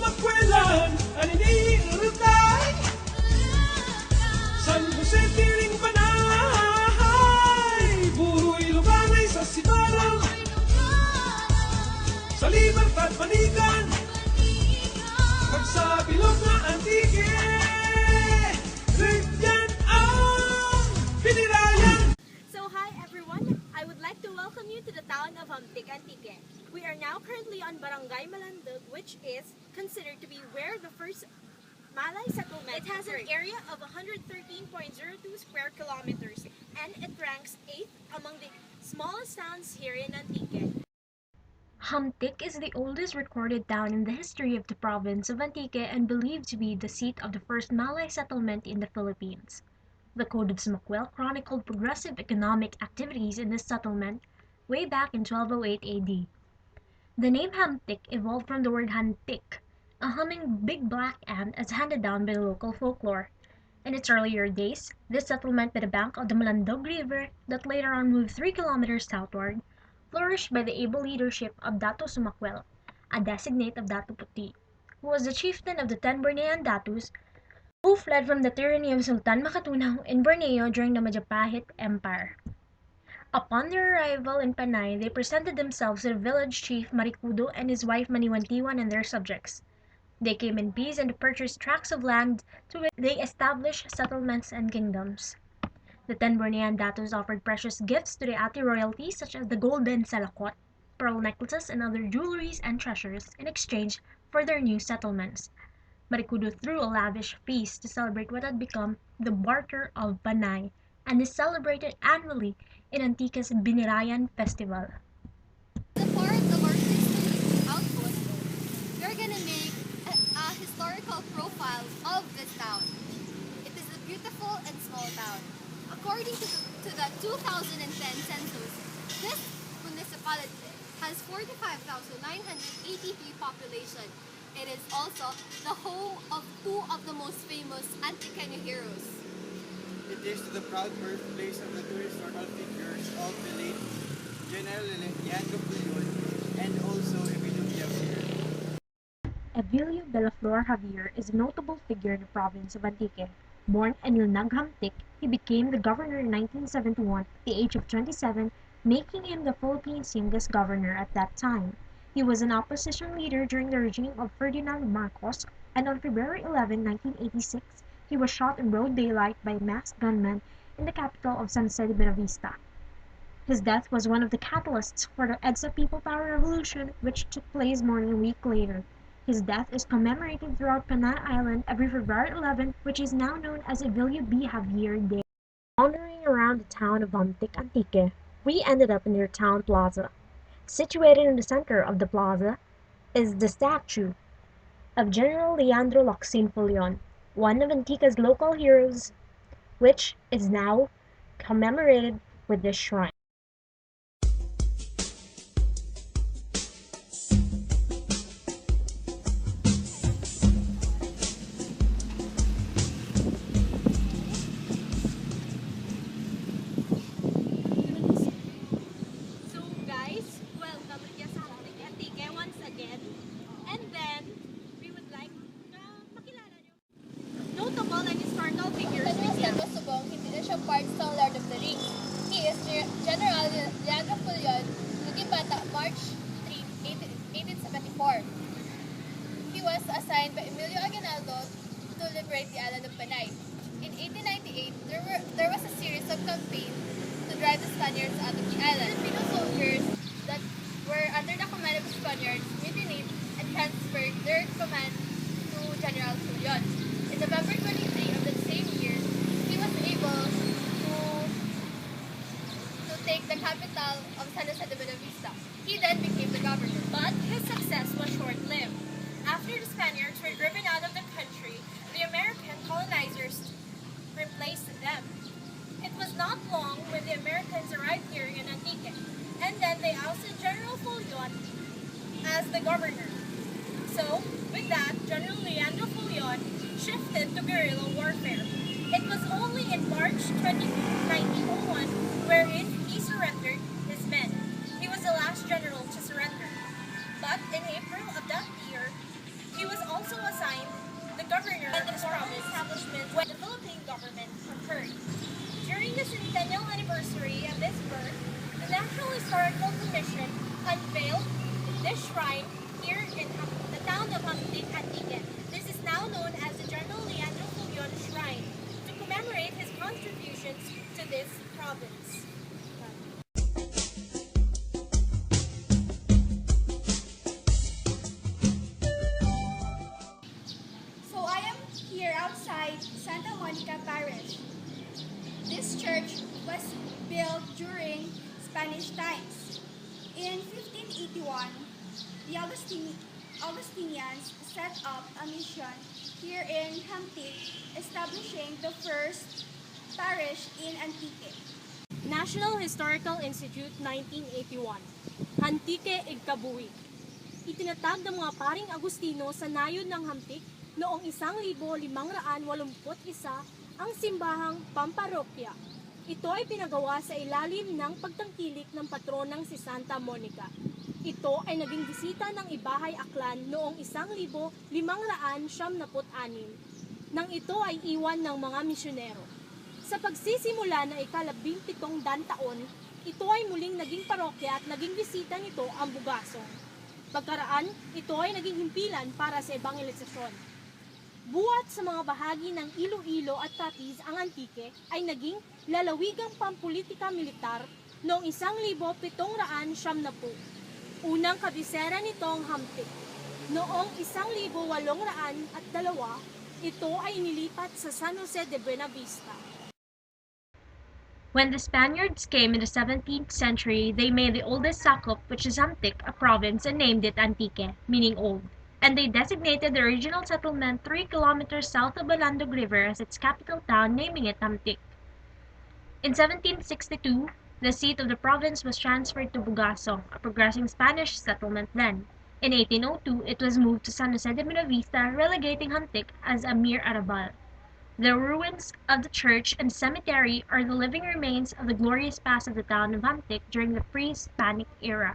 sumakwelan, aniniurutay. San Jose tiring panay, buhay luganay sa sibalang. Sa libertad panigan, pag sa bilog na Antique, Rigyan ang pinirayan. So hi everyone, I would like to welcome you to the town of Hamtic, Antique. We are now currently on Barangay Malandog, which is considered to be where the first Malay settlement. It has an area of 113.02 square kilometers and it ranks 8th among the smallest towns here in Antique. Hamtic is the oldest recorded town in the history of the province of Antique and believed to be the seat of the first Malay settlement in the Philippines. The Code of Sumakwel chronicled progressive economic activities in this settlement way back in 1208 AD. The name Hamtic evolved from the word hantik, a humming big black ant as handed down by the local folklore. In its earlier days, this settlement by the bank of the Malandog River that later on moved 3 kilometers southward flourished by the able leadership of Dato Sumakwel, a designate of Dato Puti, who was the chieftain of the 10 Bornean Datus who fled from the tyranny of Sultan Makatunaw in Borneo during the Majapahit Empire. Upon their arrival in Panay, they presented themselves to the village chief Marikudo and his wife Maniwantiwan and their subjects. They came in peace and purchased tracts of land to which they established settlements and kingdoms. The 10 Bornean Datos offered precious gifts to the Ati royalty such as the golden salakot, pearl necklaces and other jewelries and treasures in exchange for their new settlements. Marikudo threw a lavish feast to celebrate what had become the Barter of Panay and is celebrated annually in Antique's Binirayan Festival. The part of our history outpost, we're gonna make a historical profile of this town. It is a beautiful and small town. According to the 2010 census, this municipality has 45,983 population. It is also the home of two of the most famous Antiqueño heroes. It is the proud birthplace of the two historical figures of the late General Leandro Puyon and also Emilio Javier. Emilio Belaflor Javier is a notable figure in the province of Antique. Born in Hamtic, he became the governor in 1971 at the age of 27, making him the Philippines' youngest governor at that time. He was an opposition leader during the regime of Ferdinand Marcos, and on February 11, 1986, he was shot in broad daylight by masked gunmen in the capital of San Jose de Buenavista. His death was one of the catalysts for the EDSA People Power Revolution, which took place more than a week later. His death is commemorated throughout Panay Island every February 11, which is now known as Emilio B. Javier Day. Wandering around the town of Hamtic, Antique, we ended up in their town plaza. Situated in the center of the plaza is the statue of General Leandro Locsin Folion, one of Antique's local heroes, which is now commemorated with this shrine. Notable and historical figures we have. Hindi na siya part sa Lord of the Rings. He is General Leandro Puyon, naging bata March 3, 1874. He was assigned by Emilio Aguinaldo to liberate the island of Panay. In 1898, there was a series of campaigns to drive the Spaniards out of the island. Filipino soldiers that were under the command of the Spaniards mutinied and transferred their command to General Puyon. In November 23 of the same year, he was able to take the capital of San Jose de Buenavista. He then became the governor. But his success was short-lived. After the Spaniards were driven out of the country, the American colonizers replaced them. It was not long when the Americans arrived here in Antique, and then they ousted General Folion as the governor. So, with that, General Leandro Folion shifted to guerrilla warfare. It was only in March 1901 wherein he surrendered his men. He was the last general to surrender. But in April of that year, He was also assigned the governor of this province establishment when the Philippine government concurred. During the centennial anniversary of this birth, the National Historical Commission unveiled this shrine here in the town of Hamtic, Antique. This is now known as the General Leandro Fullion Shrine to commemorate his contributions to this province. So I am here outside Santa Monica Parish. This church was built during Spanish times. In 1581, the Augustinians set up a mission here in Hamtic, establishing the first parish in Antique. National Historical Institute 1981, Antique Igkabuhi. Itinatag ng mga paring Agustino sa nayon ng Hamtic noong 1581 ang simbahang pamparokya. Ito ay pinagawa sa ilalim ng pagtangkilik ng patronang si Santa Monica. Ito ay naging bisita ng Ibahay Aklan noong 1576 nang ito ay iwan ng mga misyonero. Sa pagsisimula ng ika-17 taon, ito ay muling naging parokya at naging bisita nito ang Bugasong. Pagkaraan, ito ay naging himpilan para sa ebangelisasyon. Buhat sa mga bahagi ng Iloilo at Capiz ang Antique ay naging lalawigang pampolitika militar noong 1770. Unang kabisera nito ang Hamtic. Noong 1802, ito ay inilipat sa San Jose de Buenavista. When the Spaniards came in the 17th century, they made the oldest sakop, which is Hamtic, a province, and named it Antique, meaning old. And they designated the original settlement 3 kilometers south of Balandog River as its capital town, naming it Hamtic. In 1762, the seat of the province was transferred to Bugasong, a progressing Spanish settlement then. In 1802, it was moved to San Jose de Buenavista, relegating Hamtic as a mere arrabal. The ruins of the church and cemetery are the living remains of the glorious past of the town of Hamtic during the pre-Hispanic era.